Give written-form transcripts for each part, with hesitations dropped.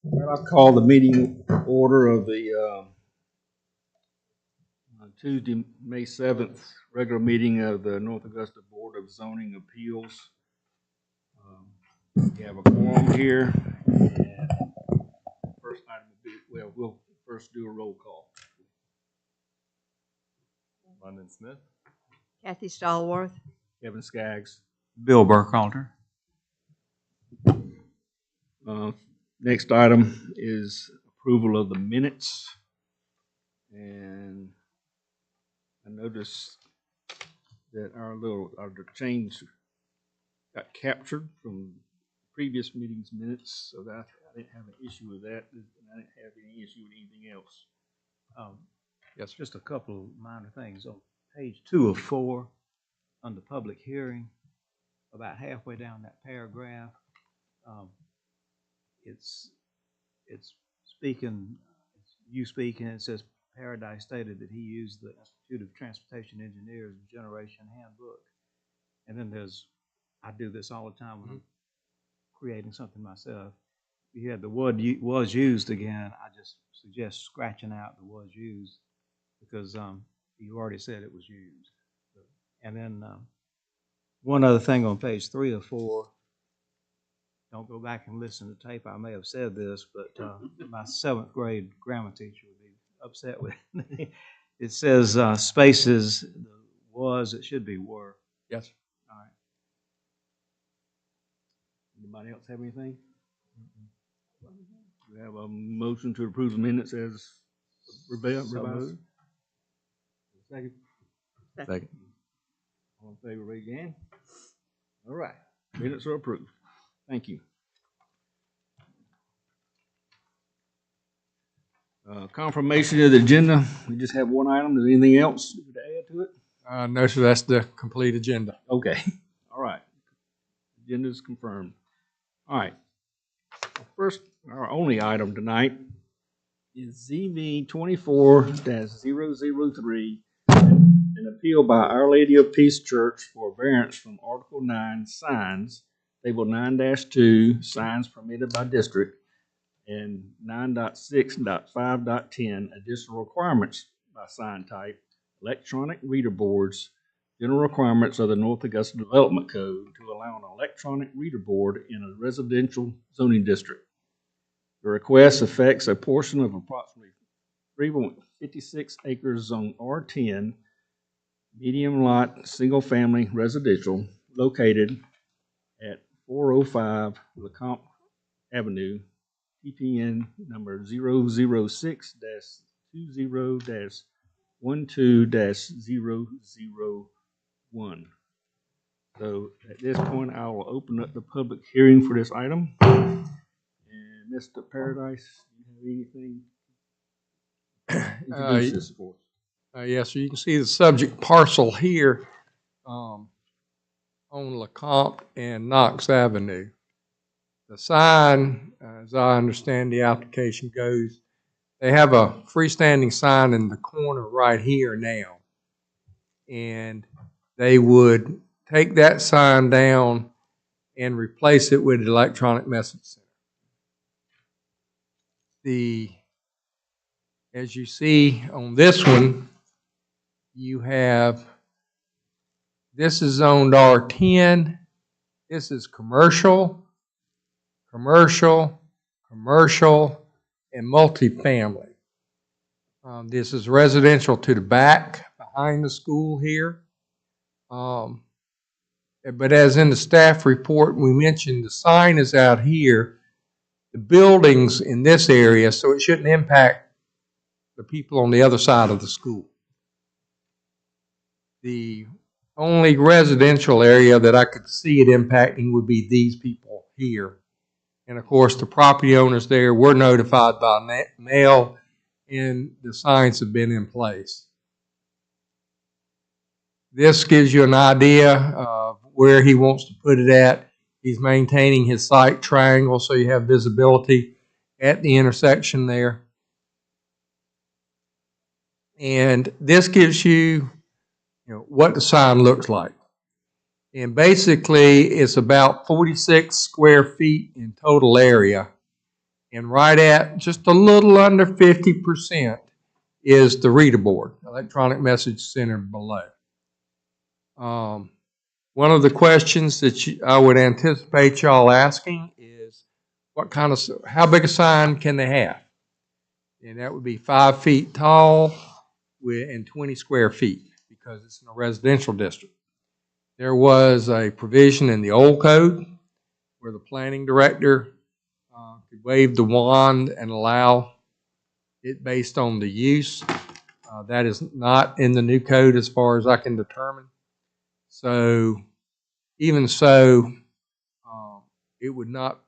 I'll call the meeting order of the Tuesday, May 7th, regular meeting of the North Augusta Board of Zoning Appeals. We have a quorum here. And first item will be, well, we'll first do a roll call. London Smith. Kathy Stallworth. Kevin Skaggs. Bill Burkhalter. Next item is approval of the minutes. And I noticed that our change got captured from previous meetings' minutes, so that I didn't have an issue with that. And I didn't have any issue with anything else. Yes, just a couple of minor things. On page 2 of 4, under public hearing, about halfway down that paragraph, it's speaking, you speaking, it says Paradise stated that he used the Institute of Transportation Engineers Generation Handbook. And then I do this all the time when I'm creating something myself. If you had the word was used again, I just suggest scratching out the was used because you already said it was used. And then one other thing on page 3 of 4, don't go back and listen to tape. I may have said this, but my 7th grade grammar teacher would be upset with me. It says spaces, was, it should be were. Yes. All right. Anybody else have anything? We have a motion to approve the minutes as revised. Second. Second. All in favor, raise your hand. All right, minutes are approved. Thank you. Confirmation of the agenda. We just have one item. Is anything else to add to it? No, sir, that's the complete agenda. Okay. All right. Agenda is confirmed. All right. First, our only item tonight is ZV 24-003, an appeal by Our Lady of Peace Church for variance from Article 9 signs, Table 9-2, signs permitted by district, and 9.6.5.10, additional requirements by sign type, electronic reader boards, general requirements of the North Augusta Development Code to allow an electronic reader board in a residential zoning district. The request affects a portion of approximately 3.56 acres zone R10, medium lot, single family residential, located at 405 LeCompte Avenue, TPN number 006-20-12-001. So at this point, I will open up the public hearing for this item. And Mr. Paradise, do you have anything to introduce this for? Yes, so you can see the subject parcel here on LeCompte and Knox Avenue. The sign, as I understand the application goes, they have a freestanding sign in the corner right here now. And they would take that sign down and replace it with an electronic message center. As you see on this one, you have, this is zoned R10, this is commercial, commercial, commercial, and multifamily. This is residential to the back, behind the school here. But as in the staff report, we mentioned the sign is out here, the buildings in this area, so it shouldn't impact the people on the other side of the school. The only residential area that I could see it impacting would be these people here. And of course, the property owners there were notified by mail, and the signs have been in place. This gives you an idea of where he wants to put it at. He's maintaining his site triangle so you have visibility at the intersection there. And this gives you, what the sign looks like. And basically, it's about 46 square feet in total area. And right at just a little under 50% is the reader board, electronic message center below. One of the questions that I would anticipate y'all asking is how big a sign can they have? And that would be 5 feet tall and 20 square feet because it's in a residential district. There was a provision in the old code where the planning director could wave the wand and allow it based on the use. That is not in the new code as far as I can determine. So even so, it would not,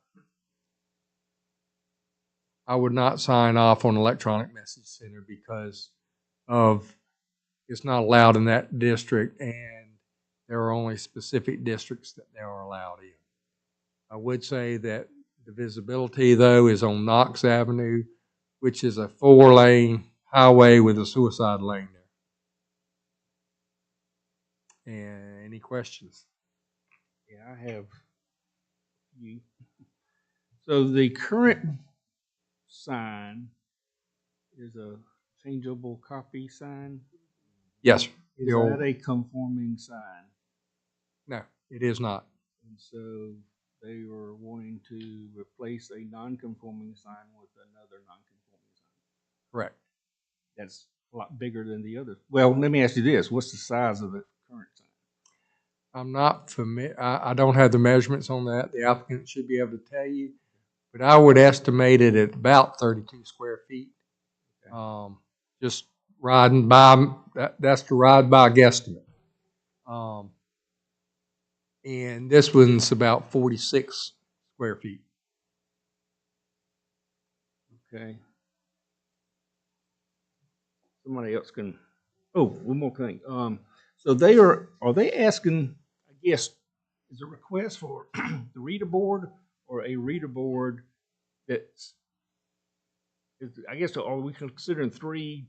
I would not sign off on electronic message center because of it's not allowed in that district and there are only specific districts that they are allowed in. I would say that the visibility though is on Knox Avenue, which is a 4-lane highway with a suicide lane there. And any questions? Yeah, I have you. So the current sign is a changeable copy sign. Yes. Is The old, that a conforming sign? no, it is not. And so they were wanting to replace a non-conforming sign with another non-conforming sign. Correct. That's a lot bigger than the other. Well, let me ask you this: what's the size of the current sign? I'm not familiar. I don't have the measurements on that. The applicant should be able to tell you, but I would estimate it at about 32 square feet. Okay. Just riding by, that's the ride by guesstimate. And this one's about 46 square feet. Okay. Somebody else can. Oh, one more thing. So are they asking? I guess is a request for the reader board or a reader board that's. I guess are we considering 3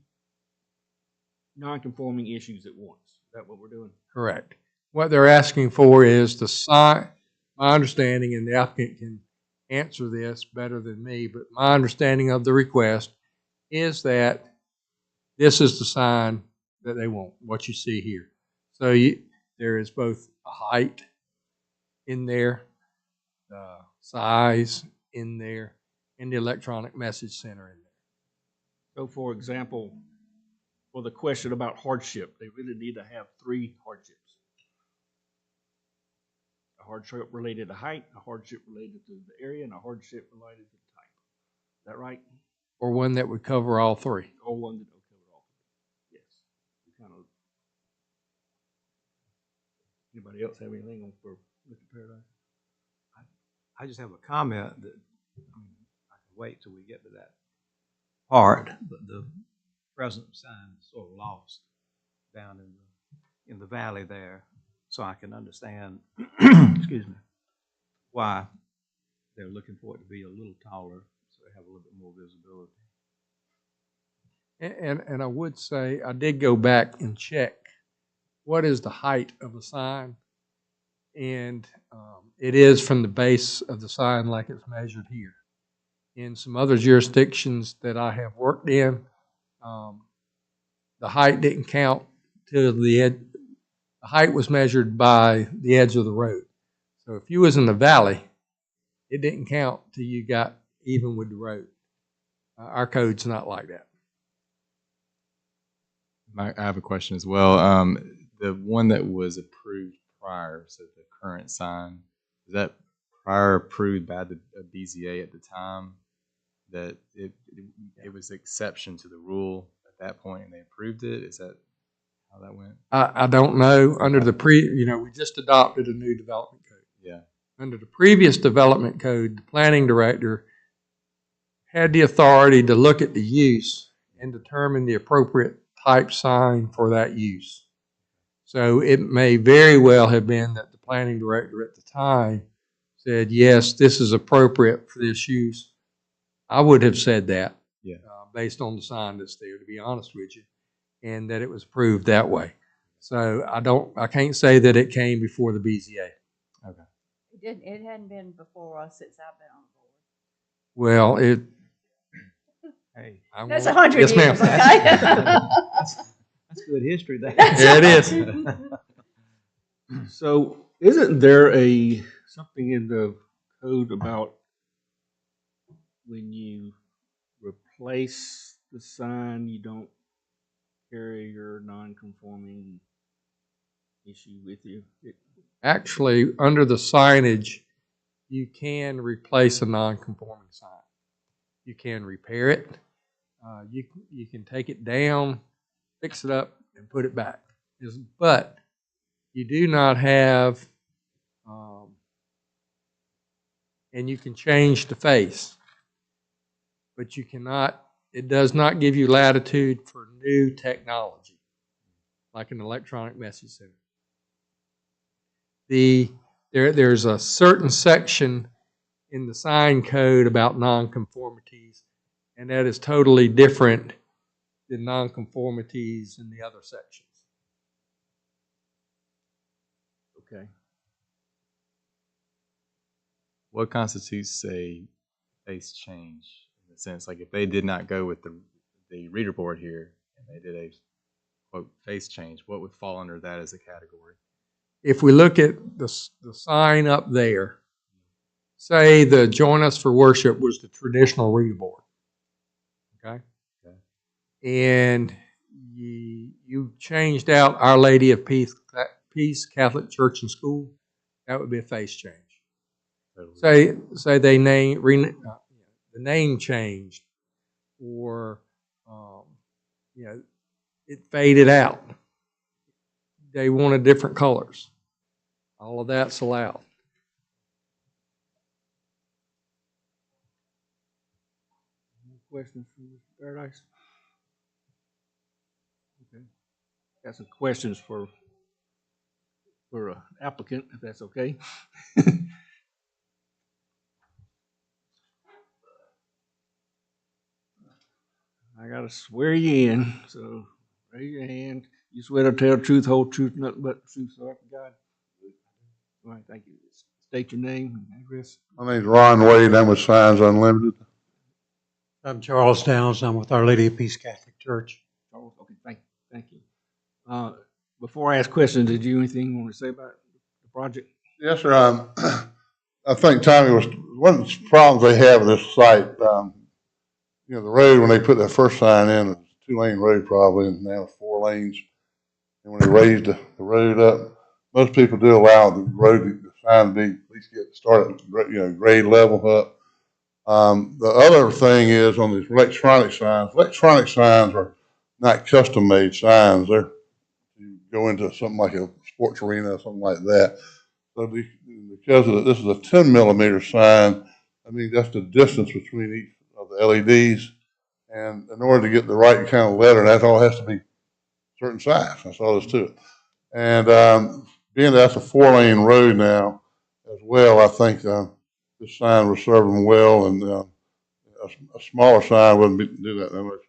non-conforming issues at once? Is that what we're doing? Correct. What they're asking for is the sign, my understanding, and the applicant can answer this better than me, but my understanding of the request is that this is the sign that they want, what you see here. So there is both a height in there, the size in there, and the electronic message center in there. So, for example, for the question about hardship, they really need to have 3 hardships. A hardship related to height, a hardship related to the area, and a hardship related to the type. Is that right? Or one that would cover all 3. Or one that will cover all 3. Yes. Kind of. Anybody else have anything on for Mr. Paradise? I just have a comment that I can wait till we get to that part, but the present sign is sort of lost down in the valley there, so I can understand, excuse me, why they're looking for it to be a little taller so they have a little bit more visibility. And I would say, I did go back and check what is the height of a sign, and it is from the base of the sign like it's measured here. In some other jurisdictions that I have worked in, the height didn't count till the edge. The height was measured by the edge of the road. So if you was in the valley, it didn't count till you got even with the road. Our code's not like that. I have a question as well. The one that was approved prior, so the current sign, is that prior approved by the BZA at the time? That it was exception to the rule at that point, and they approved it? Is that how that went? I don't know. Under the we just adopted a new development code. Yeah. Under the previous development code, the planning director had the authority to look at the use and determine the appropriate type sign for that use. So it may very well have been that the planning director at the time said, yes, this is appropriate for this use. I would have said that, Yeah. Based on the sign that's there, to be honest with you, and that it was approved that way. So I can't say that it came before the BZA. Okay. It hadn't been before us since I've been on Well, Hey, That's won't- 100 yes, ma'am. years, okay? that's good history there. There it is. So isn't there something in the code about when you replace the sign, you don't carry your non-conforming issue with you? Actually, under the signage, you can replace a non-conforming sign. You can repair it. You can take it down, fix it up, and put it back. But you do not have, and you can change the face, but you cannot. It does not give you latitude for new technology, like an electronic message center. There's a certain section in the sign code about nonconformities, and that is totally different than nonconformities in the other sections. Okay. What constitutes a face change in the sense, like if they did not go with the reader board here and they did a quote face change, what would fall under that as a category? If we look at the sign up there, say the Join Us for Worship was the traditional reader board, okay? And you changed out Our Lady of Peace Catholic Church and School, that would be a face change. Say the name changed, or it faded out. They wanted different colors. All of that's allowed. Questions from Mr. Paradise? Okay. Got some questions for applicant, if that's okay. I gotta swear you in, so raise your hand. You swear to tell the truth, whole truth, nothing but the truth, so help you God. All right, thank you. State your name and address. My name's Ron Wade. I'm with Signs Unlimited. I'm Charles Downs. I'm with Our Lady of Peace Catholic Church. Charles, okay, thank you. Before I ask questions, did you anything you want to say about the project? Yes, sir. I think Tommy was one of the problems they have with this site. The road when they put that first sign in, it was a 2-lane road probably, and now it's 4 lanes. And when they raised the road up, most people do allow the sign to be at least get started, grade level up. The other thing is on these electronic signs. Electronic signs are not custom-made signs. You go into something like a sports arena or something like that. So because this is a 10 millimeter sign, I mean that's the distance between each of the LEDs, and in order to get the right kind of letter, that all has to be a certain size. That's all there's to it. And being that's a 4-lane road now as well, I think this sign will serve them well, and a smaller sign wouldn't do that much.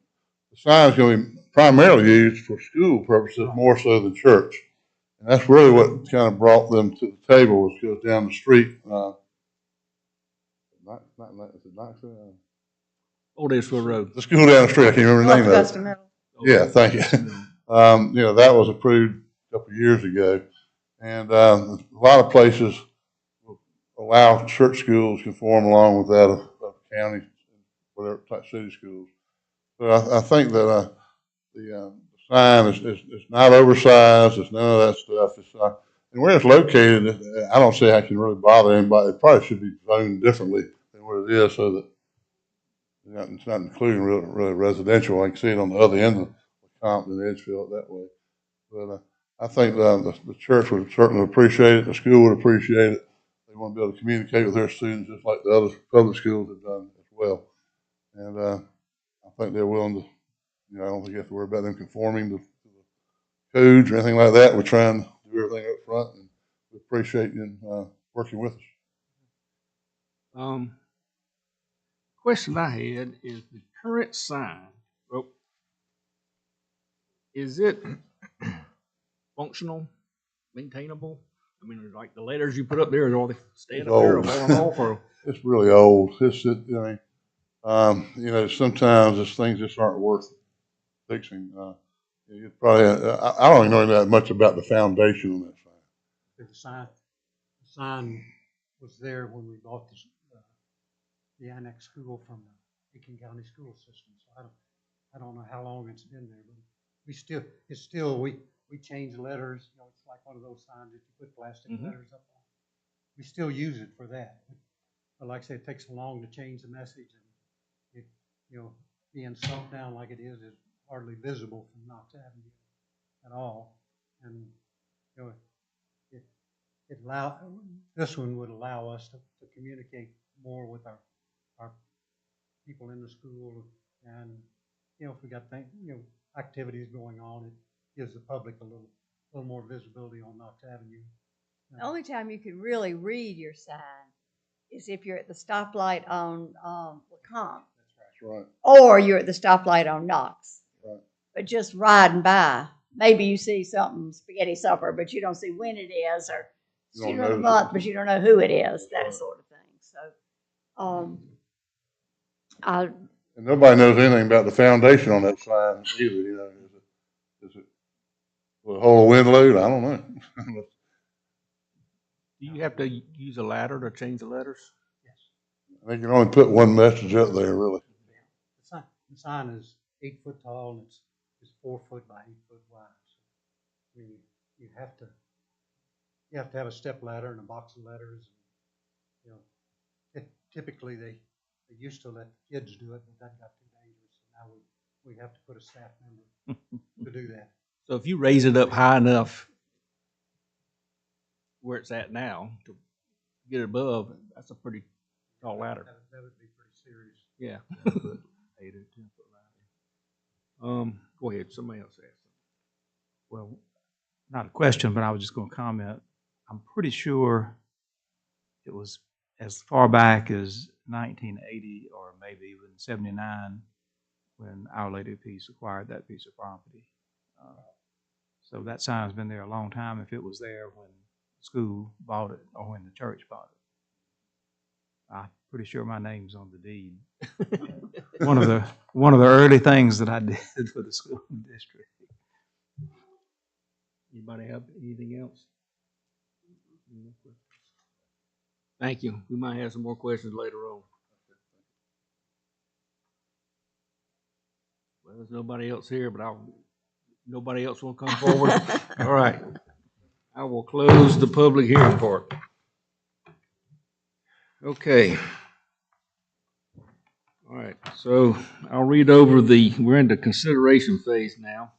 The sign is going to be primarily used for school purposes more so than church. And that's really what kind of brought them to the table, was because down the street, Old Edgefield Road. the school down the street, I can't remember the name of Augusta it. Middle. Yeah, thank you. That was approved a couple of years ago. And a lot of places allow church schools to conform along with that of county, whatever type city schools. So I think that the sign is not oversized. It's none of that stuff. It's and where it's located, I don't see how it can really bother anybody. It probably should be zoned differently than what it is, so that it's not including really residential. I can see it on the other end of Compton and Edgefield that way. But I think the church would certainly appreciate it. The school would appreciate it. They want to be able to communicate with their students just like the other public schools have done as well. And I think they're willing to. I don't think you have to worry about them conforming to the codes or anything like that. We're trying to do everything up front, and we appreciate you working with us. Question I had is the current sign. Well, is it functional, maintainable? I mean, the letters you put up there, are they staying up there or falling off? Or It's really old. You know, sometimes these things just aren't worth fixing. You probably, I don't even know that much about the foundation on that sign. The sign was there when we bought the annex school from the Aiken County School System. So I don't know how long it's been there, but we change letters. You know, it's like one of those signs that you put plastic letters up on. We still use it for that. But like I said, it takes so long to change the message, and it, you know, being sunk down like it is hardly visible from Knox Avenue at all. And you know, this one would allow us to communicate more with our people in the school, and you know, if we got activities going on, it gives the public a little more visibility on Knox Avenue. The only time you can really read your sign is if you're at the stoplight on LeCompte, That's right. or you're at the stoplight on Knox. Right. But just riding by, maybe you see something spaghetti supper, but you don't see when it is, or You don't you know the notice month, it. but you don't know who it is, that right. sort of thing. So, I And nobody knows anything about the foundation on that sign either. You know, is it will it hold a wind load? I don't know. Do you have to use a ladder to change the letters? Yes. I think you can only put one message up there, really. The sign is 8 foot tall, and it's 4 foot by 8 foot wide. So, I mean, you have to have a step ladder and a box of letters. You know, typically they used to let the kids do it, but that got too dangerous. So now we have to put a staff member to do that. So if you raise it up high enough where it's at now to get it above, that's a pretty tall ladder. That would be pretty serious. Yeah. 8 or 10 foot ladder. Go ahead. Somebody else asked. Well, not a question, but I was just going to comment. I'm pretty sure it was as far back as 1980 or maybe even 79 when Our Lady of Peace acquired that piece of property. So that sign's been there a long time if it was there when the school bought it or when the church bought it. I'm pretty sure my name's on the deed. One of the early things that I did for the school district. Anybody have anything else? Thank you. We might have some more questions later on. Well, there's nobody else here, but nobody else will come forward. All right. I will close the public hearing part. Okay. All right. So I'll read over we're in the consideration phase now.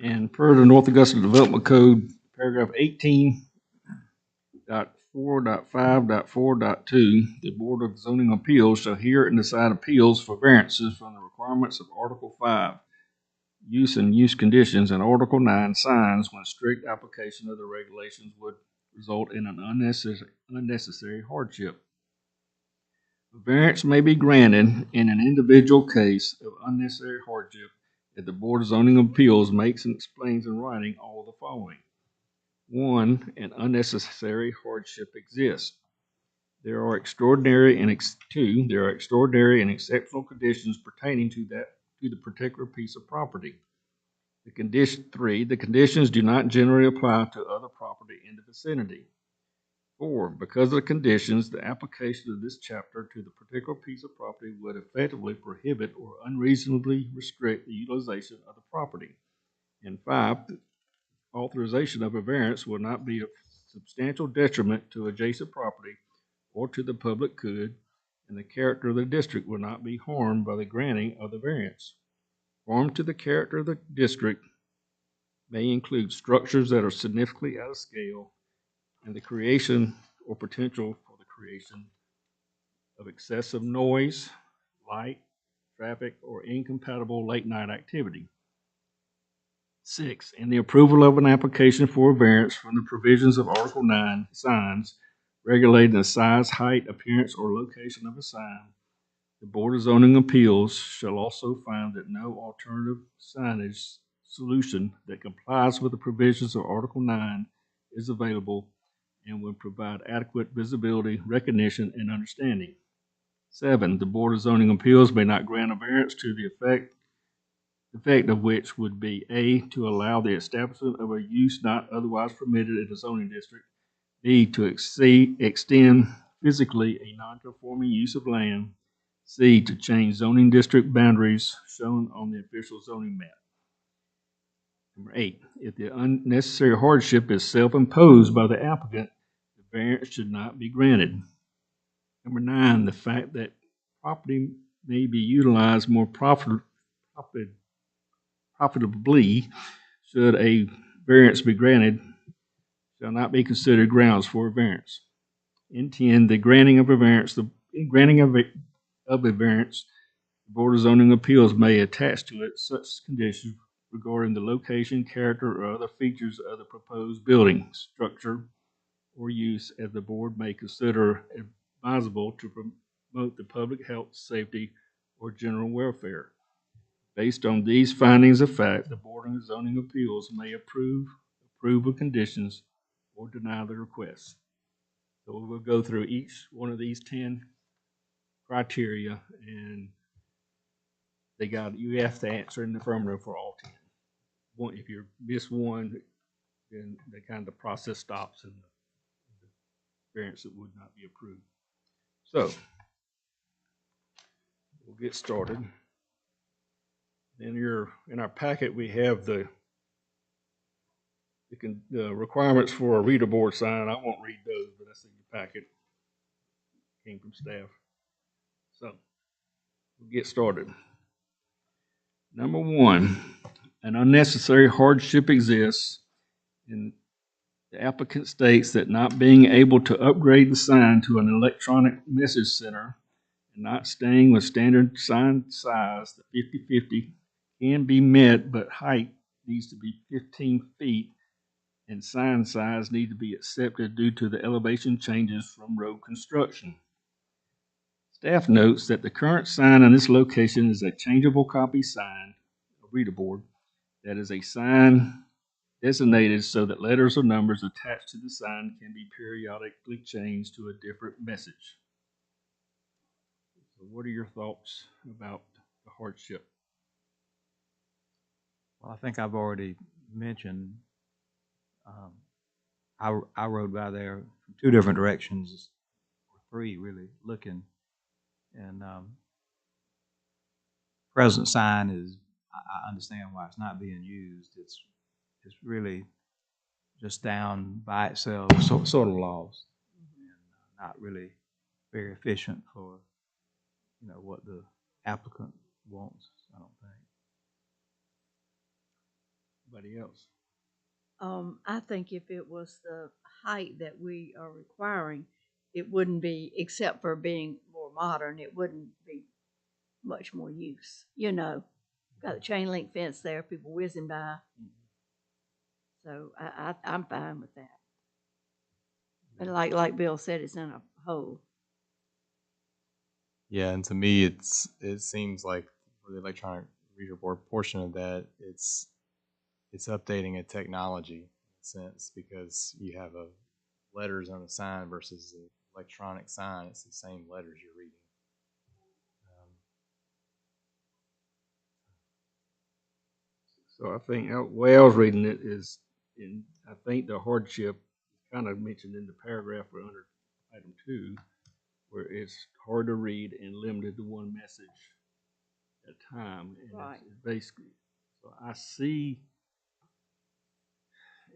And per the North Augusta Development Code, paragraph 18.4.5.4.2, the Board of Zoning Appeals shall hear and decide appeals for variances from the requirements of Article 5, use and use conditions, and Article 9, signs, when strict application of the regulations would result in an unnecessary hardship. A variance may be granted in an individual case of unnecessary hardship if the Board of Zoning Appeals makes and explains in writing all of the following. 1, an unnecessary hardship exists. There are extraordinary and exceptional conditions pertaining to the particular piece of property. The conditions do not generally apply to other property in the vicinity. 4, because of the conditions, the application of this chapter to the particular piece of property would effectively prohibit or unreasonably restrict the utilization of the property. And 5, authorization of a variance will not be of substantial detriment to adjacent property or to the public good, and the character of the district will not be harmed by the granting of the variance. Harm to the character of the district may include structures that are significantly out of scale and the creation or potential for the creation of excessive noise, light, traffic, or incompatible late-night activity. 6, in the approval of an application for a variance from the provisions of Article 9, signs, regulating the size, height, appearance, or location of a sign, the Board of Zoning Appeals shall also find that no alternative signage solution that complies with the provisions of Article 9 is available and will provide adequate visibility, recognition, and understanding. 7, the Board of Zoning Appeals may not grant a variance to the effect of which would be A, to allow the establishment of a use not otherwise permitted in a zoning district, B, to extend physically a non-conforming use of land, C, to change zoning district boundaries shown on the official zoning map. Number 8, if the unnecessary hardship is self-imposed by the applicant, the variance should not be granted. Number 9, the fact that property may be utilized more profitably should a variance be granted shall not be considered grounds for a variance. In 10, the granting of a variance, the Board of Zoning Appeals may attach to it such conditions regarding the location, character, or other features of the proposed building, structure, or use as the board may consider advisable to promote the public health, safety, or general welfare. Based on these findings of fact, the Board of Zoning Appeals may approve of conditions or deny the request. So we'll go through each one of these 10 criteria, and you have to answer in the affirmative for all 10. If you miss one, then the process stops and the variance would not be approved. So we'll get started. In our packet, we have the requirements for a reader board sign. I won't read those, but that's in your packet. Came from staff. So we'll get started. Number 1, an unnecessary hardship exists, and the applicant states that not being able to upgrade the sign to an electronic message center and not staying with standard sign size, the 50-50, can be met, but height needs to be 15 feet and sign size need to be accepted due to the elevation changes from road construction. Staff notes that the current sign on this location is a changeable copy sign, a reader board, that is a sign designated so that letters or numbers attached to the sign can be periodically changed to a different message. So what are your thoughts about the hardship? Well, I think I've already mentioned, I rode by there from 2 different directions, or 3 really, looking, and present sign is, I understand why it's not being used. It's really just down by itself, sort of lost, and not really very efficient for, what the applicant wants, I don't think. Anybody else? I think if it was the height that we are requiring, it wouldn't be, except for being more modern, it wouldn't be much more use. Got a chain link fence there, people whizzing by. So I'm fine with that. And like Bill said, it's in a hole. Yeah, and to me, it seems like for the electronic reader board portion of that, it's updating a technology in a sense, because you have letters on a sign versus the electronic sign. It's the same letters you're reading. So I think the way I was reading it is, I think the hardship is kind of mentioned in the paragraph under item 2, where it's hard to read and limited to one message at a time. And Right. it's basically, so I see,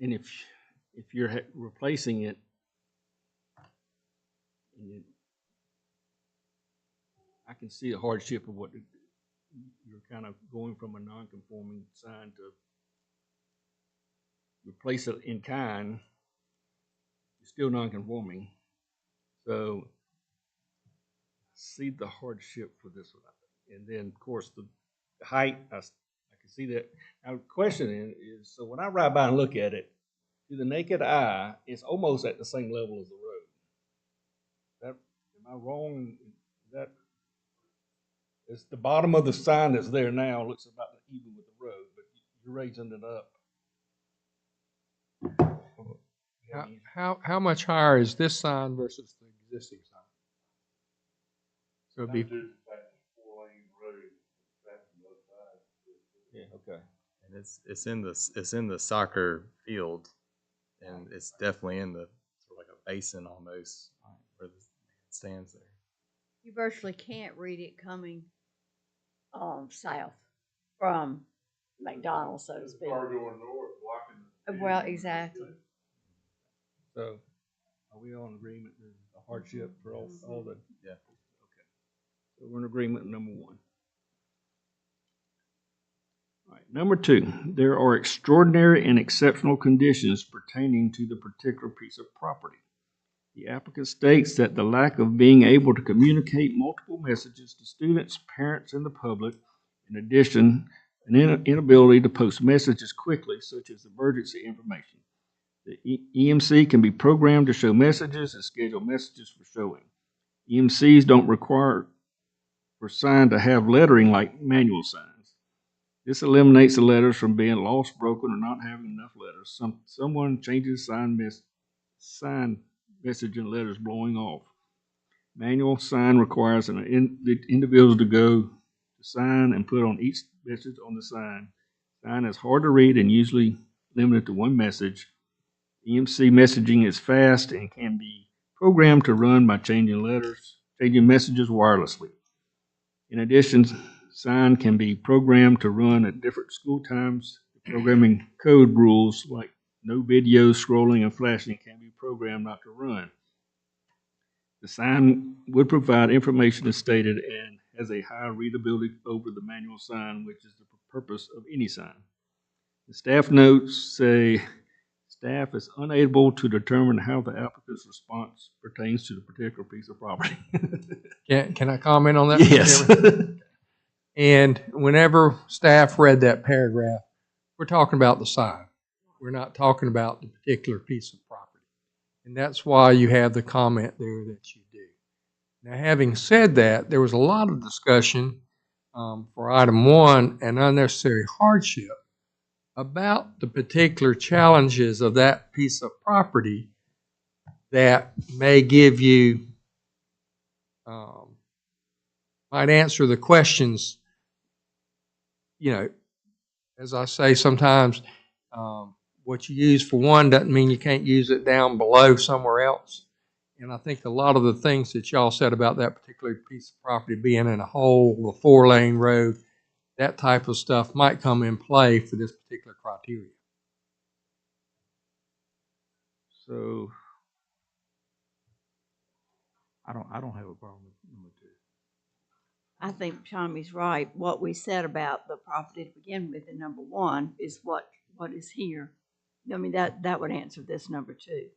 and if you're replacing it, I can see a hardship of what you're kind of going from a non-conforming sign to replace it in kind. It's still non-conforming. So see the hardship for this one, and then of course the height. I can see that. Now the question is, so when I ride by and look at it, to the naked eye, it's almost at the same level as the road. Am I wrong? That it's the bottom of the sign that's there now looks about even with the road, but you're raising it up. How much higher is this sign versus the existing sign? So it'd be, Yeah, okay. And it's in the soccer field, and it's definitely in the sort of like a basin almost where the stands there. You virtually can't read it coming south from McDonald's, so to speak. Well, exactly. So, are we on agreement there's a hardship for all the? Yeah. Okay. So we're in agreement with number one. All right, number two, there are extraordinary and exceptional conditions pertaining to the particular piece of property. The applicant states that the lack of being able to communicate multiple messages to students, parents, and the public, in addition, an inability to post messages quickly, such as emergency information. The EMC can be programmed to show messages and schedule messages for showing. EMCs don't require for sign to have lettering like manual signs. This eliminates the letters from being lost, broken, or not having enough letters. Someone changes sign message and letters blowing off. Manual sign requires the individual to go to sign and put on each message on the sign. Sign is hard to read and usually limited to one message. EMC messaging is fast and can be programmed to run by changing messages wirelessly. In addition, sign can be programmed to run at different school times. The programming code rules like no video, scrolling, and flashing can be programmed not to run. The sign would provide information as stated and has a high readability over the manual sign, which is the purpose of any sign. The staff notes say staff is unable to determine how the applicant's response pertains to the particular piece of property. can I comment on that? Yes. Mr. Chairman? And whenever staff read that paragraph, we're talking about the sign. We're not talking about the particular piece of property. And that's why you have the comment there that you do. Now, having said that, there was a lot of discussion for item one, an unnecessary hardship, about the particular challenges of that piece of property that may give you, might answer the questions. You know, as I say sometimes, what you use for one doesn't mean you can't use it down below somewhere else. And I think a lot of the things that y'all said about that particular piece of property being in a hole, a 4-lane road, that type of stuff might come in play for this particular criteria. So I don't have a problem with number two. I think Tommy's right. What we said about the property to begin with in number one is what is here. I mean, that would answer this number two.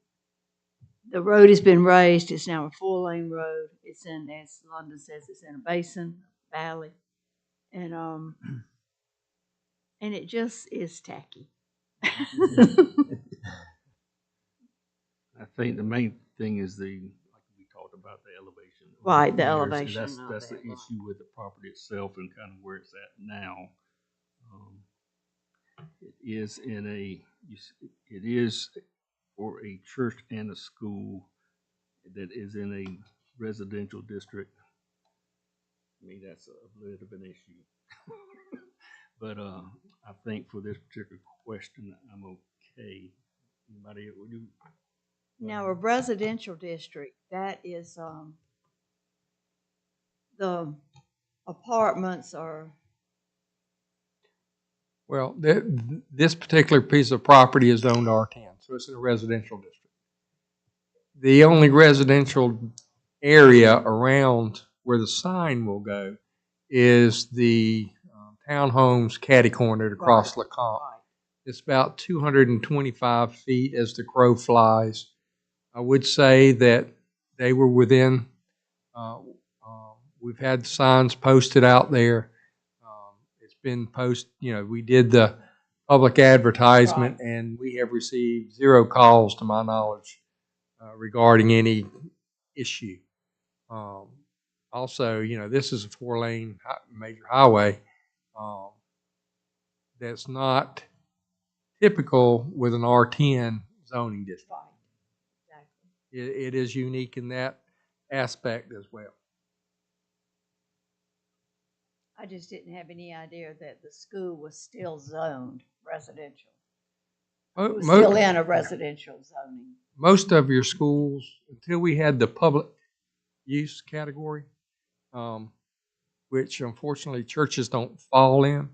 The road has been raised. It's now a 4-lane road. It's in, as London says, it's in a basin, valley. And it just is tacky. I think the main thing is like we talked about, the elevation. Right, the Years, elevation That's of the that, right. issue with the property itself and kind of where it's at now. It is it is for a church and a school that is in a residential district. I mean, that's a bit of an issue. But I think for this particular question, I'm okay. Anybody, would you? Now, a residential district, that is the apartments are. Well, this particular piece of property is zoned R10, so it's in a residential district. The only residential area around where the sign will go is the townhomes catty cornered across Right, LeComp. right. It's about 225 feet as the crow flies. I would say that they were within, we've had signs posted out there. It's been we did the public advertisement, Right. and we have received 0 calls to my knowledge regarding any issue. Also, this is a 4-lane major highway that's not typical with an R10 zoning district. Right, exactly. It is unique in that aspect as well. I just didn't have any idea that the school was still zoned residential. It was still in a residential zoning. Most of your schools, until we had the public use category, which unfortunately churches don't fall in.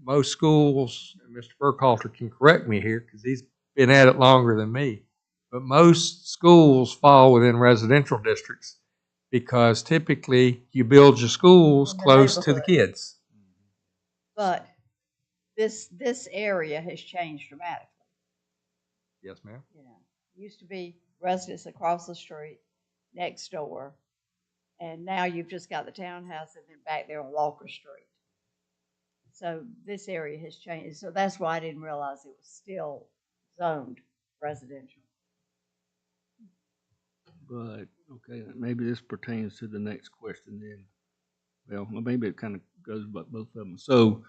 Most schools, and Mr. Burkhalter can correct me here because he's been at it longer than me, but most schools fall within residential districts because typically you build your schools In the close to the neighborhood. kids. But this area has changed dramatically. Yes, ma'am. You know, used to be residents across the street, next door, and now you've just got the townhouse and then back there on Walker Street. So this area has changed. So that's why I didn't realize it was still zoned residential. But, okay, maybe this pertains to the next question then. Well, maybe it kind of goes about both of them. So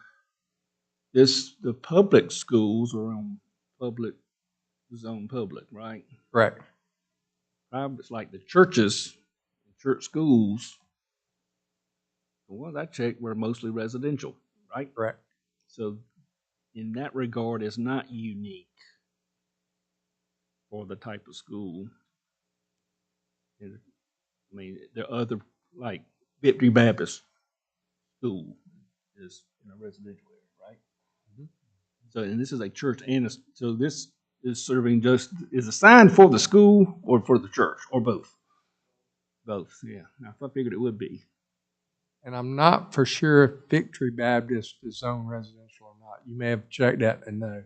the public schools are on public, zone public, right? Correct. Private's like the churches, church schools, the ones I checked were mostly residential, right? Correct. So in that regard, it's not unique for the type of school. I mean, there are other, like Victory Baptist School is in a residential area, right? So, and this is a church and so this is serving just, is assigned for the school or for the church or both? Both, yeah. I figured it would be. And I'm not for sure if Victory Baptist is zoned residential or not. You may have checked that and know.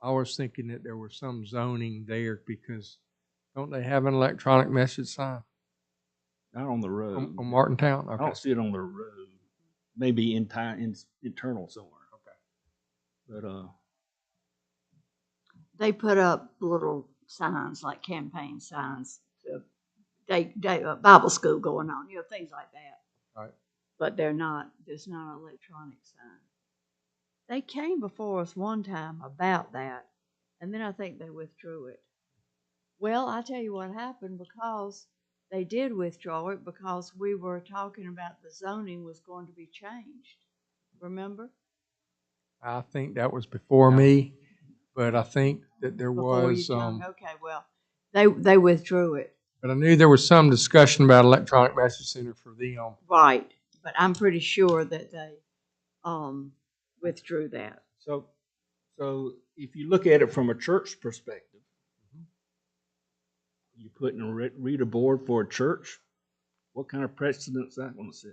I was thinking that there was some zoning there because don't they have an electronic message sign Not on the road. on Martintown? I Okay. don't see it on the road. Maybe internal somewhere. Okay. But They put up little signs like campaign signs, Bible school going on, you know, things like that. Right. But there's not an electronic sign. They came before us one time about that, and then I think they withdrew it. Well, I tell you what happened because they did withdraw it because we were talking about the zoning was going to be changed. Remember? I think that was before me, but I think that there Before you was, come. Okay, well, they withdrew it. but I knew there was some discussion about electronic message center for them. Right, but I'm pretty sure that they withdrew that. so if you look at it from a church perspective, you put in a reader board for a church, what kind of precedence that going to set?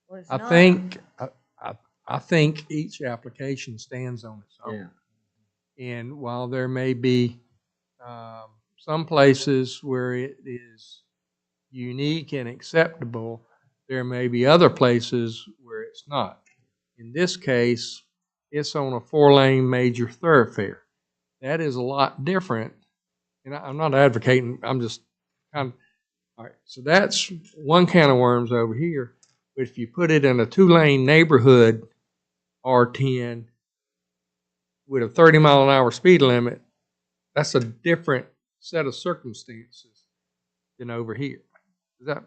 Well, it's I not- think I think each application stands on its own. Yeah. And while there may be some places where it is unique and acceptable, there may be other places where it's not. In this case, it's on a 4-lane major thoroughfare. That is a lot different. And I'm not advocating, I'm just kind of, all right, so that's one can of worms over here. But if you put it in a 2-lane neighborhood, R10, with a 30-mile-an-hour speed limit, that's a different set of circumstances than over here. Does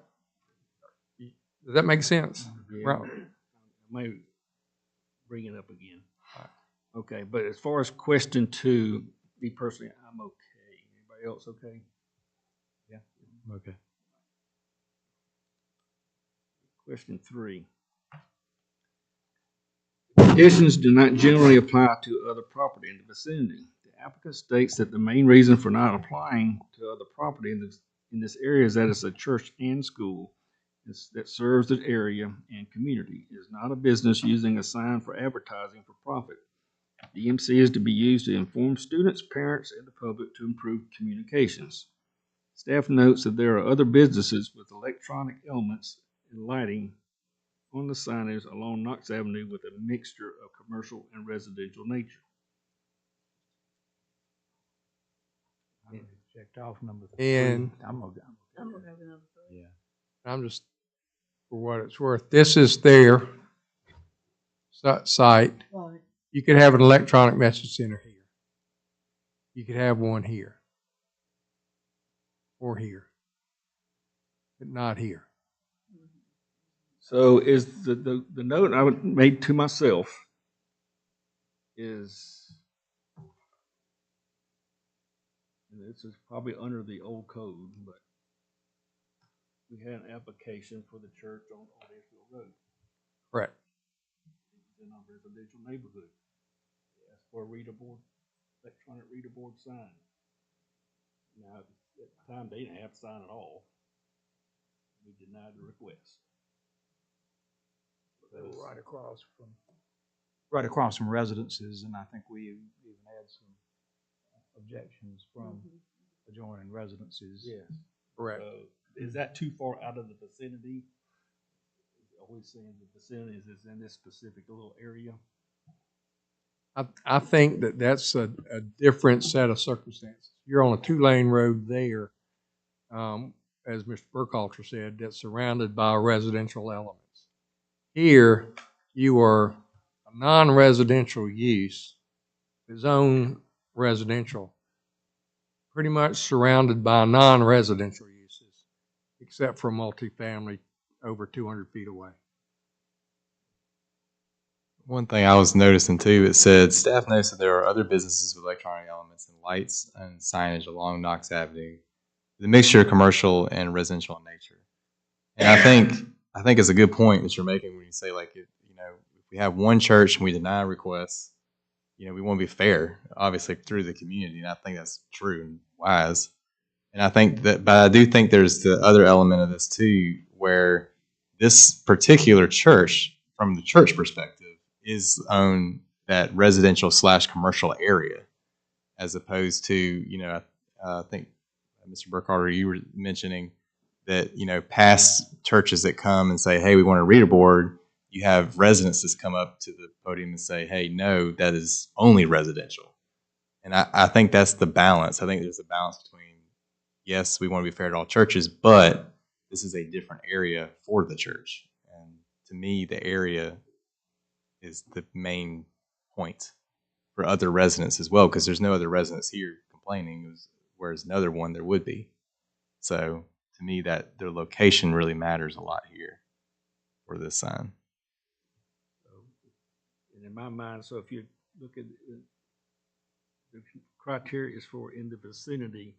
that make sense? Yeah. Right. I may bring it up again. Okay, but as far as question 2, me personally, I'm okay. Anybody else okay? Yeah. Okay. Question 3. Conditions do not generally apply to other property in the vicinity. The applicant states that the main reason for not applying to other property in this area is that it's a church and school that serves the area and community. It is not a business using a sign for advertising for profit. DMC is to be used to inform students, parents, and the public to improve communications. Staff notes that there are other businesses with electronic elements and lighting on the signage along Knox Avenue with a mixture of commercial and residential nature. Checked off number 3. And I'm okay. I'm okay with number 3. Yeah. I'm just, for what it's worth, this is their site. Right. You could have an electronic message center here. You could have one here. or here, but not here. So is the note I would made to myself is, and this is probably under the old code, but we had an application for the church on Oldfield Road. Correct. In our residential neighborhood. They asked for a reader board, electronic reader board sign. Now, at the time, they didn't have to sign at all. We denied the request. They were right across from residences, and I think we even had some objections from adjoining residences. Yes. Correct. Is that too far out of the vicinity? Are we saying the vicinity is in this specific little area? I think that that's a different set of circumstances. You're on a 2-lane road there, as Mr. Burkhalter said, that's surrounded by residential elements. Here, you are a non-residential use, zone residential, pretty much surrounded by non-residential uses, except for multifamily over 200 feet away. One thing I was noticing too, it said staff notes that there are other businesses with electronic elements and lights and signage along Knox Avenue, the mixture of commercial and residential in nature. And I think it's a good point that you're making when you say, like, if we have one church and we deny requests, we want to be fair, obviously, through the community, and I think that's true and wise. And I think that, but I do think there's the other element of this too, where this particular church, from the church perspective, is on that residential / commercial area, as opposed to, I think Mr. Burkhardt, you were mentioning that, past churches that come and say, hey, we want a reader board, you have residences come up to the podium and say, hey, no, that is only residential. And I think that's the balance. I think there's a balance between, yes, we want to be fair to all churches, but this is a different area for the church. And to me, the area is the main point for other residents as well, because there's no other residents here complaining, whereas another one there would be. So to me, that their location really matters a lot here for this sign. And in my mind, so if you look at the criteria is for in the vicinity,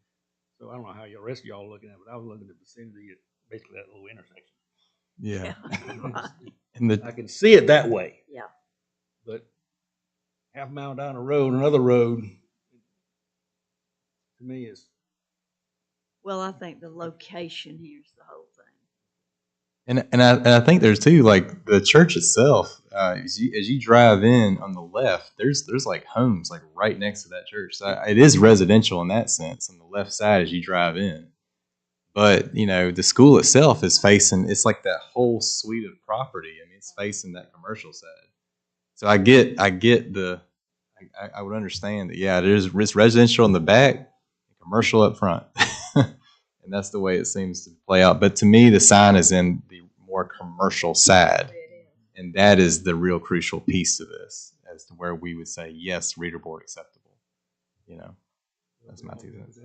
so I don't know how the rest of y'all are looking at it, but I was looking at the vicinity at basically that little intersection. Yeah. Right. I can see it that way. Yeah. But half a mile down the road, another road, to me is. Well, I think the location here is the whole thing. And I think there's too, like, the church itself, as you drive in on the left, there's like homes like right next to that church. So it is residential in that sense on the left side as you drive in. But, the school itself is facing, it's like that whole suite of property. I mean, it's facing that commercial side. So I would understand that, yeah, it's residential in the back and commercial up front. And that's the way it seems to play out. But to me, the sign is in the more commercial side. And that is the real crucial piece to this, as to where we would say, yes, reader board acceptable. That's my 2 cents.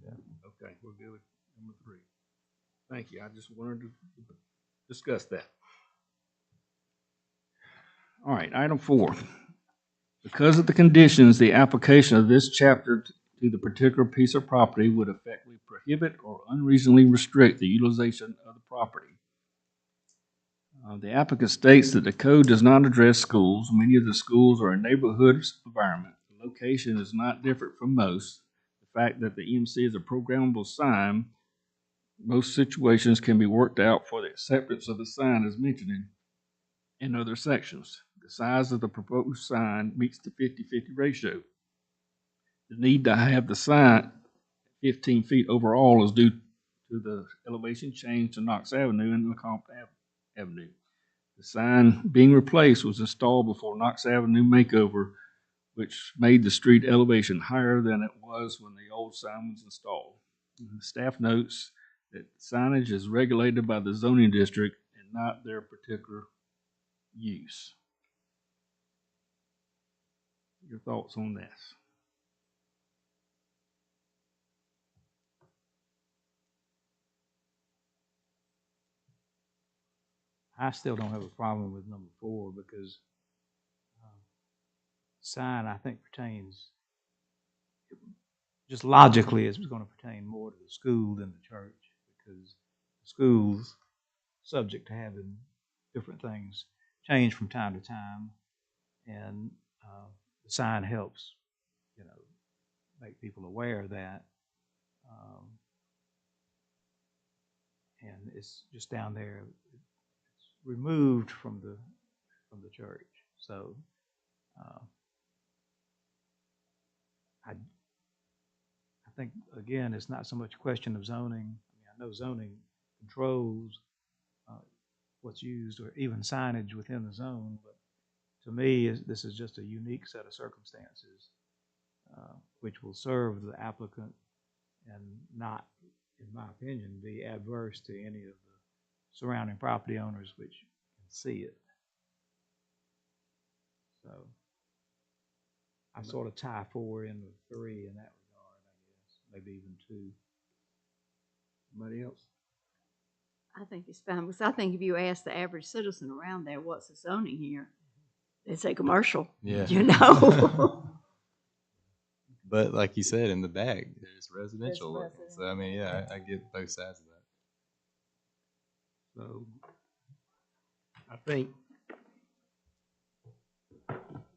Yeah. Okay, we're good with number 3. Thank you. I just wanted to discuss that. All right, item 4. Because of the conditions, the application of this chapter to the particular piece of property would effectively prohibit or unreasonably restrict the utilization of the property. The applicant states that the code does not address schools. Many of the schools are in neighborhood environment. The location is not different from most. The fact that the EMC is a programmable sign, most situations can be worked out for the acceptance of the sign as mentioned in other sections. The size of the proposed sign meets the 50-50 ratio. The need to have the sign 15 feet overall is due to the elevation change to Knox Avenue and LeCompte Avenue. The sign being replaced was installed before Knox Avenue makeover, which made the street elevation higher than it was when the old sign was installed. The staff notes that signage is regulated by the zoning district and not their particular use. Your thoughts on this? I still don't have a problem with number 4 because sign, I think, pertains, just logically, it's going to pertain more to the school than the church because the school's subject to having different things change from time to time, and the sign helps, make people aware of that. And it's just down there, it's removed from the church. So I think, again, it's not so much a question of zoning. I mean, I know zoning controls what's used or even signage within the zone, but to me, this is just a unique set of circumstances which will serve the applicant and not, in my opinion, be adverse to any of the surrounding property owners which can see it. So I sort of tie 4 in with 3 in that regard, I guess, maybe even 2. Anybody else? I think it's fine, because I think if you ask the average citizen around there, what's the zoning here? They say commercial, Yeah. you know? But like you said, in the back, there's residential. There's looking. So, I mean, yeah, I get both sides of that. So I think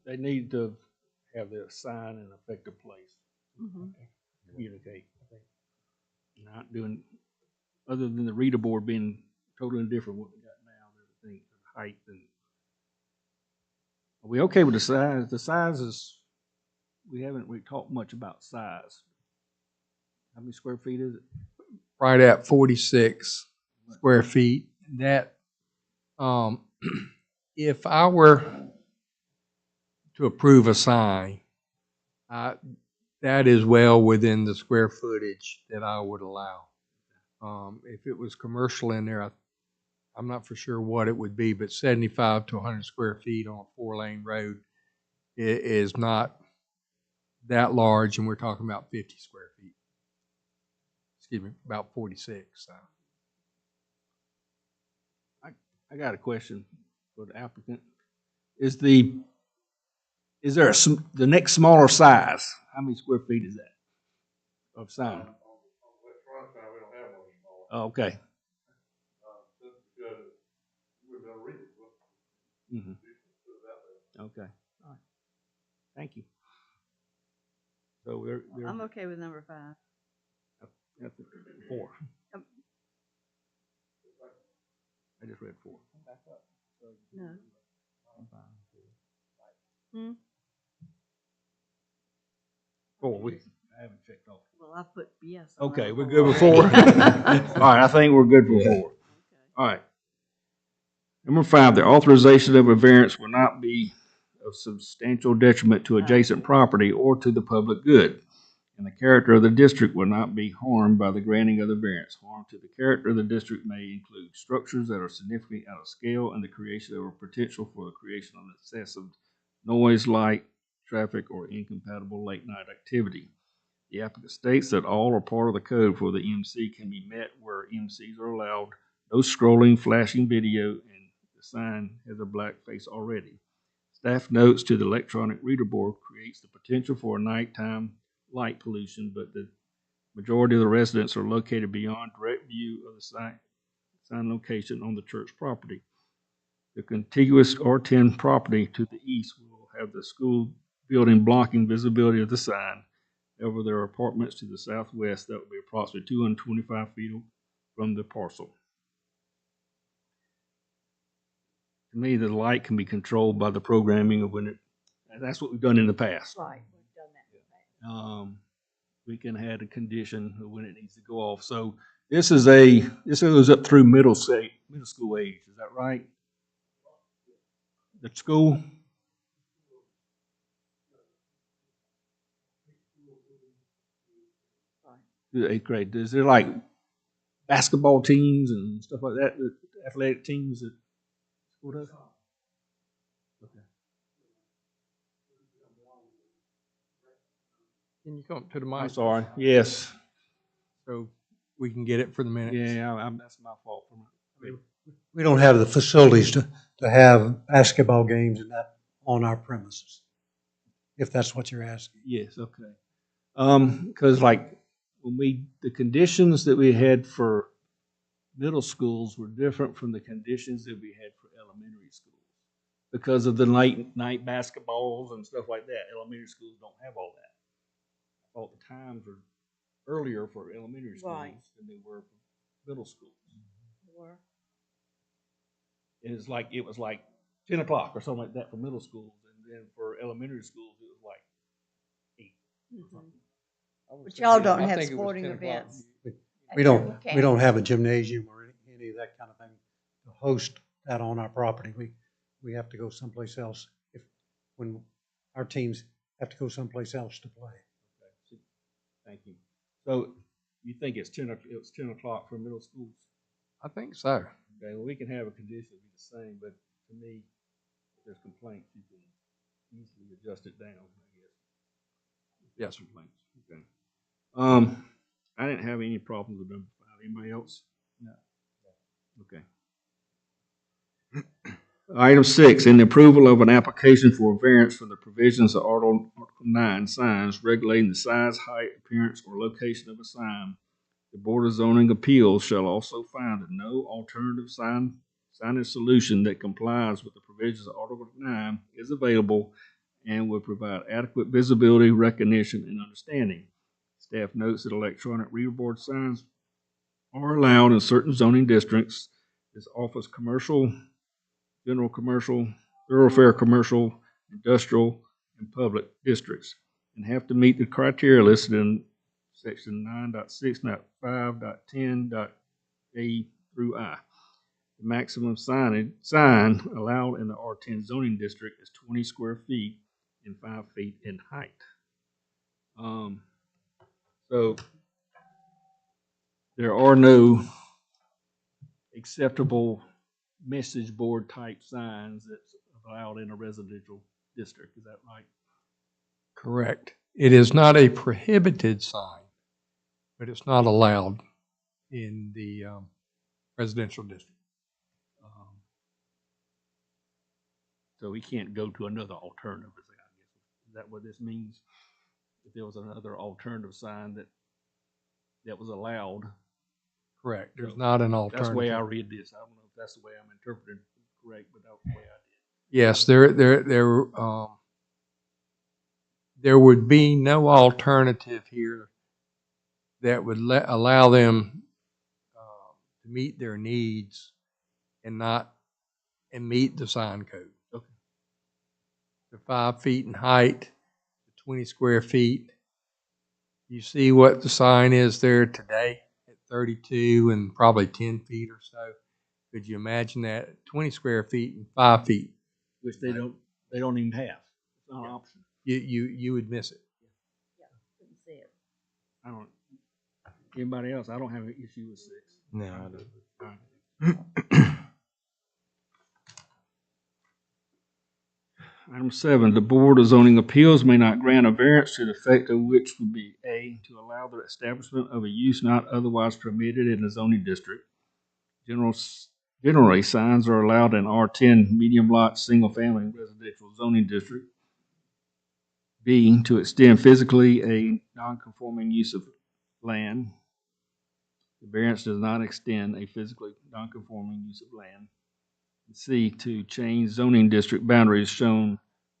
they need to have their sign in effective place. Mhm. Communicate. I think not doing, other than the reader board being totally different what we got now. Everything, the height and. Are we okay with the size? The size is, we haven't really talked much about size. How many square feet is it? Right at 46 square feet. That, if I were to approve a sign, that is well within the square footage that I would allow. If it was commercial in there, I'm not for sure what it would be, but 75 to 100 square feet on a 4-lane road is not that large, and we're talking about 50 square feet. Excuse me, about 46. So. I got a question for the applicant. Is there the next smaller size? How many square feet is that of sign? Oh, okay. Mhm. Okay. All right. Thank you. So I'm okay with number 5. that's 4. Um, I just read 4. No. Hmm? 4 weeks. I haven't checked off. Well, I put yes. on Okay, number we're 4 good with 4. already. All right, I think we're good for 4. Okay. All right. Number 5, the authorization of a variance will not be of substantial detriment to adjacent property or to the public good, and the character of the district will not be harmed by the granting of the variance. Harm to the character of the district may include structures that are significantly out of scale and the creation of a potential for the creation of excessive noise, light, traffic, or incompatible late-night activity. The applicant states that all or part of the code for the MC can be met where MCs are allowed, no scrolling, flashing video, and the sign has a black face already. Staff notes to the electronic reader board creates the potential for nighttime light pollution, but the majority of the residents are located beyond direct view of the sign location on the church property. The contiguous R10 property to the east will have the school building blocking visibility of the sign. However, there are apartments to the southwest that will be approximately 225 feet from the parcel. To me, the light can be controlled by the programming of when it, and that's what we've done in the past. Right, we've done that. We can add a condition of when it needs to go off. So this goes up through middle school age. Is that right? The school? The 8th grade. Is there like basketball teams and stuff like that? Athletic teams that school does? Okay. Can you come up to the mic? I'm sorry. Yes. So we can get it for the minutes. Yeah, that's my fault. we don't have the facilities to have basketball games and that on our premises, if that's what you're asking. Yes, okay. Because like the conditions that we had for middle schools were different from the conditions that we had for elementary schools because of the late night basketballs and stuff like that. Elementary schools don't have all that. All the times are earlier for elementary schools Right. than they were for middle schools. Or- And it was like 10 o'clock or something like that for middle schools, and then for elementary schools it was like 8. Mhm. I would But say, y'all yeah, don't I have think it was sporting 10 o'clock. events. We don't have a gymnasium or any of that kind of thing to host that on our property. We have to go someplace else when our teams have to go someplace else to play. Okay. Thank you. So you think it was 10 o'clock for middle schools? I think so. Okay, well, we can have a condition be the same, but to me, if there's complaints, you can easily adjust it down, I guess. Yes, sir. Complaints, okay. I didn't have any problems with number 5. Anybody else? No. Okay. Item 6, in the approval of an application for a variance for the provisions of Article 9 signs regulating the size, height, appearance, or location of a sign. The Board of Zoning Appeals shall also find that no alternative signage solution that complies with the provisions of Article 9 is available and will provide adequate visibility, recognition, and understanding. Staff notes that electronic reader board signs are allowed in certain zoning districts as office commercial, general commercial, thoroughfare commercial, industrial, and public districts, and have to meet the criteria listed in section 9.6.5.10.a through I. The maximum sign allowed in the R10 zoning district is 20 square feet and 5 feet in height. So there are no acceptable message board type signs that's allowed in a residential district. Is that right? Correct. It is not a prohibited sign, but it's not allowed in the residential district. So we can't go to another alternative, I guess. Is that what this means? If there was another alternative sign that was allowed. Correct. There's So not an that's the way I alternative. read this. I don't know if that's the way I'm interpreting it correct, but that's the way I did. Yes, there would be no alternative here that would allow them to meet their needs and meet the sign code. Okay. The 5 feet in height, the 20 square feet. You see what the sign is there today at 32 and probably 10 feet or so. Could you imagine that 20 square feet and 5 feet? Which they don't even have. It's not an option. You would miss it. Yeah, couldn't see it. I don't. Anybody else? I don't have an issue with 6. No, I don't. All right. Item 7, the Board of Zoning Appeals may not grant a variance to the effect of which would be A, to allow the establishment of a use not otherwise permitted in the zoning district. Generally, signs are allowed in R10 medium lot, single-family residential zoning district. B, to extend physically a non-conforming use of land. The variance does not extend a physically non-conforming use of land. C, to change zoning district boundaries shown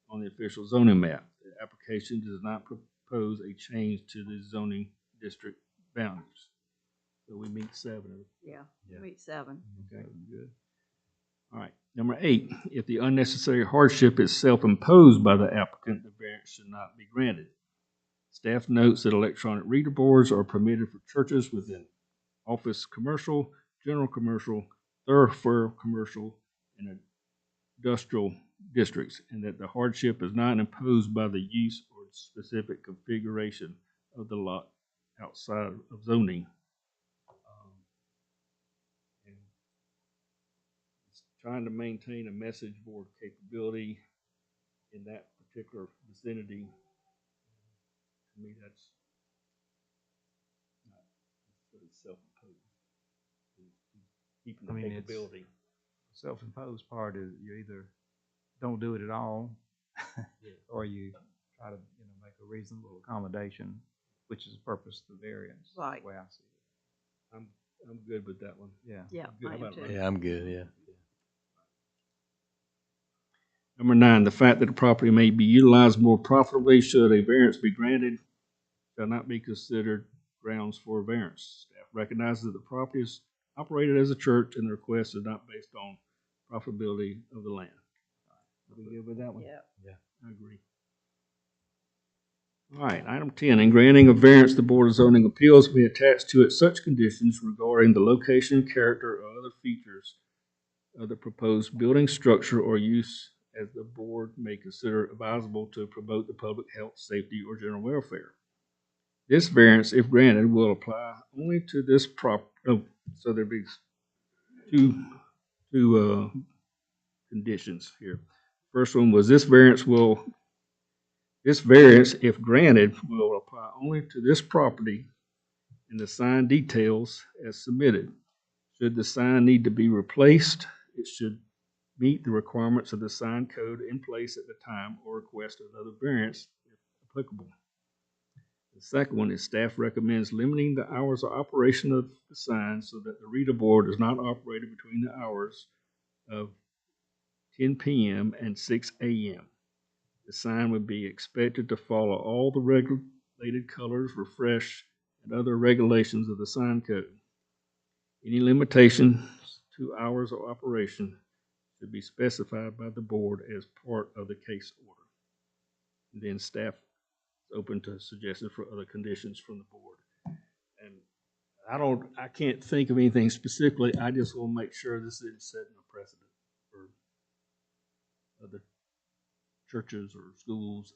on the official zoning map. The application does not propose a change to the zoning district boundaries. So we meet 7. Yeah, Yeah. week 7. Okay, good. All right, number 8, if the unnecessary hardship is self-imposed by the applicant, the variance should not be granted. Staff notes that electronic reader boards are permitted for churches within office commercial, general commercial, thoroughfare commercial, and industrial districts, and that the hardship is not imposed by the use or specific configuration of the lot outside of zoning. And it's trying to maintain a message board capability in that particular vicinity. To me, that's not necessarily self-imposed. Keeping the I mean, it's- capability. self-imposed part is you either don't do it at all, or you try to, make a reasonable accommodation, which is the purpose of the variance. Right. The way I see it. I'm good with that one. Yeah. Yeah, Good. I How am about too. Ray? Yeah, I'm good, yeah. Number 9, the fact that the property may be utilized more profitably should a variance be granted shall not be considered grounds for a variance. Staff recognizes that the property is operated as a church and the request is not based on profitability of the land. Are we good with that one? Yeah. I agree. All right, item 10, in granting a variance, the Board of Zoning Appeals may attach to it such conditions regarding the location, character, or other features of the proposed building structure or use as the board may consider advisable to promote the public health, safety, or general welfare. This variance, if granted, will apply only to this so there'd be two conditions here. First one was this variance, if granted, will apply only to this property and the sign details as submitted. Should the sign need to be replaced, it should meet the requirements of the sign code in place at the time or request another variance if applicable. The second one is staff recommends limiting the hours of operation of the sign so that the reader board is not operated between the hours of 10 p.m. and 6 a.m. The sign would be expected to follow all the regulated colors, refresh, and other regulations of the sign code. Any limitations to hours of operation should be specified by the board as part of the case order. And then staff is open to suggestions for other conditions from the board. And I can't think of anything specifically. I just want to make sure this isn't setting a precedent for other churches or schools.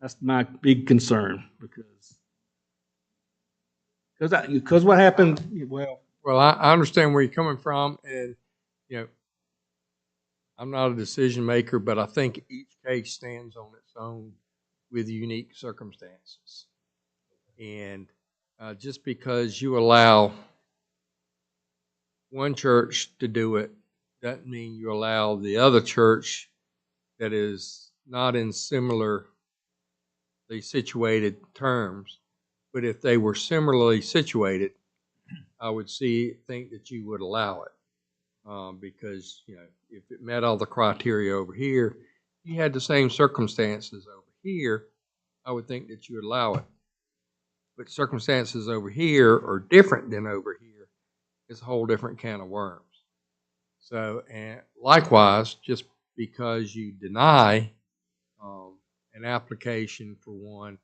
That's my big concern because what happened, Well, I understand where you're coming from, and, I'm not a decision maker, but I think each case stands on its own with unique circumstances. And just because you allow one church to do it doesn't mean you allow the other church that is not in similarly situated terms. But if they were similarly situated, I would think that you would allow it. Because, if it met all the criteria over here, you had the same circumstances over here, I would think that you would allow it. But circumstances over here are different than over here. It's a whole different can of worms. So, and likewise, just because you deny an application for one,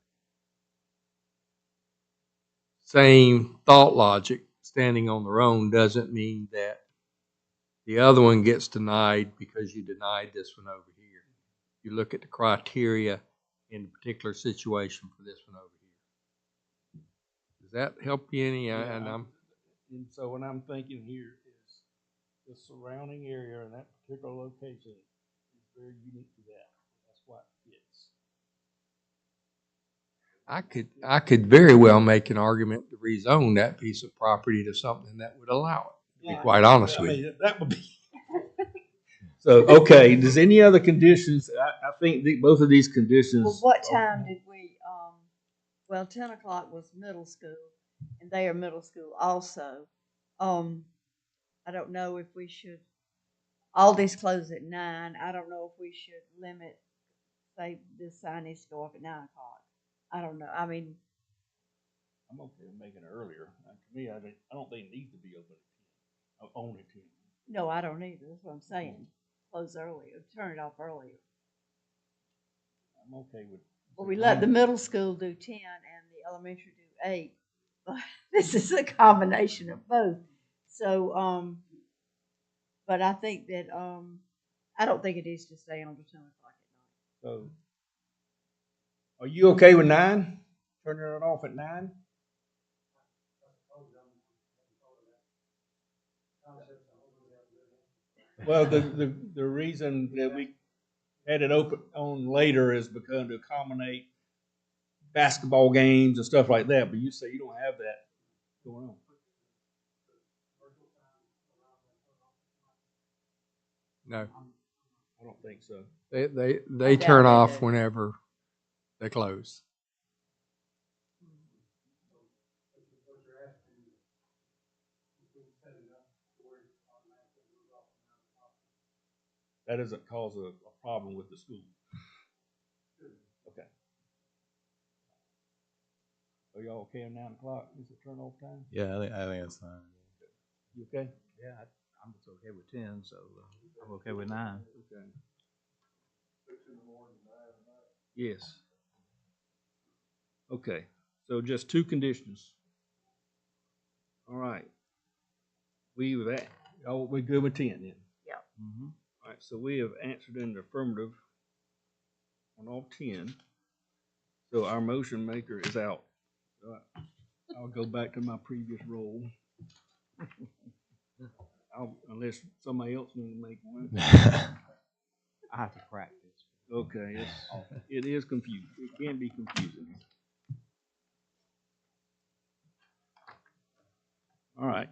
same thought logic standing on their own doesn't mean that the other one gets denied because you denied this one over here. You look at the criteria in a particular situation for this one over here. Does that help you any? and so what I'm thinking here is the surrounding area in that particular location is very unique to that. That's why it fits. I could very well make an argument to rezone that piece of property to something that would allow it, to be quite honest with you. That would be. So, okay, does any other conditions, I think both of these conditions. Well, what time did we, 10 o'clock was middle school, and they are middle school also. I don't know if we should, all these close at 9. I don't know if we should limit, say, this sign needs to go off at 9 o'clock. I don't know. I mean, I'm okay with making it earlier. To me, I don't think it needs to be open at 10. On at 10. no, I don't either. That's what I'm saying. Close earlier, turn it off earlier. I'm okay with. Well, we let the middle school do 10 and the elementary do 8. But this is a combination of both. So, but I think that, I don't think it needs to stay on to 10 o'clock at night. So, are you okay with 9? Turning it off at 9? Well, the reason that we had it open on later is because to accommodate basketball games and stuff like that. But you say you don't have that going on. No, I don't think so. they doubt turn they off do. whenever they close. That doesn't cause a problem with the school. Okay. Are y'all okay at 9 o'clock? Is it turn off time? Yeah, I think that's fine. You okay? Yeah, I'm just okay with 10, so I'm okay with 9. Okay. Yes. Okay, so just 2 conditions. All right. We're good with 10 then? Yep. Mm-hmm. All right, so we have answered in the affirmative on all 10. So our motion maker is out. So I'll go back to my previous role. Unless somebody else wants to make one. I have to practice. Okay, it is confusing. It can be confusing. All right.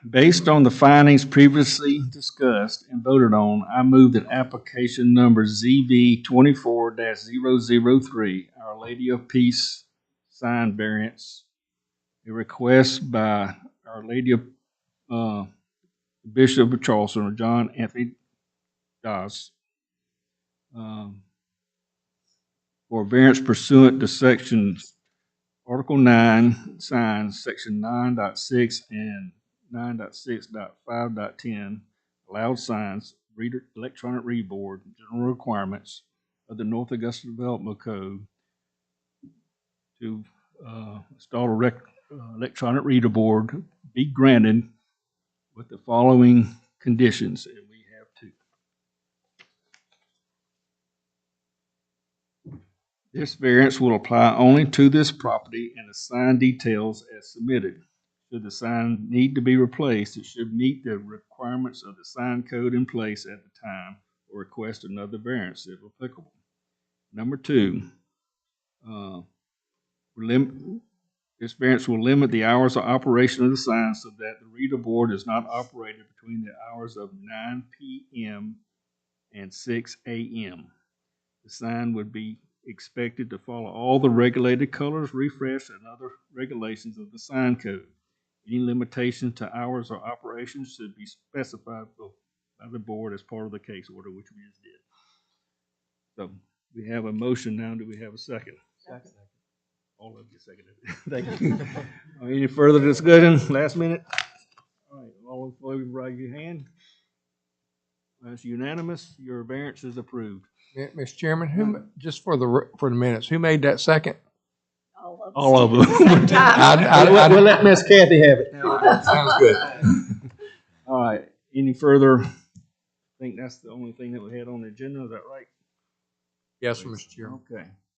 Based on the findings previously discussed and voted on, I move that application number ZV 24-003, Our Lady of Peace sign variance, a request by Our Lady of Bishop of Charleston, or John Anthony Doss, for variance pursuant to sections Article 9, signs, section 9.6 and 9.6.5.10, allowed signs, electronic read board, general requirements of the North Augusta Development Code to install a electronic reader board be granted with the following conditions, and we have 2. This variance will apply only to this property and the sign details as submitted. Should the sign need to be replaced, it should meet the requirements of the sign code in place at the time or request another variance if applicable. Number 2, this variance will limit the hours of operation of the sign so that the reader board is not operated between the hours of 9 p.m. and 6 a.m. The sign would be expected to follow all the regulated colors, refresh, and other regulations of the sign code. Any limitation to hours or operations should be specified by the board as part of the case order, which we just did. So we have a motion now. Do we have a second? Second. All of you seconded it. Thank you. Any further discussion? Last minute? All right, all in favor, raise your hand. That's unanimous. Your variance is approved. Mr. Chairman, just for the minutes, who made that second? All of them. Same time. We'll let Miss Kathy have it. Sounds good. All right, any further? I think that's the only thing that we had on the agenda. Is that right? Yes, Mr. Chairman. Okay.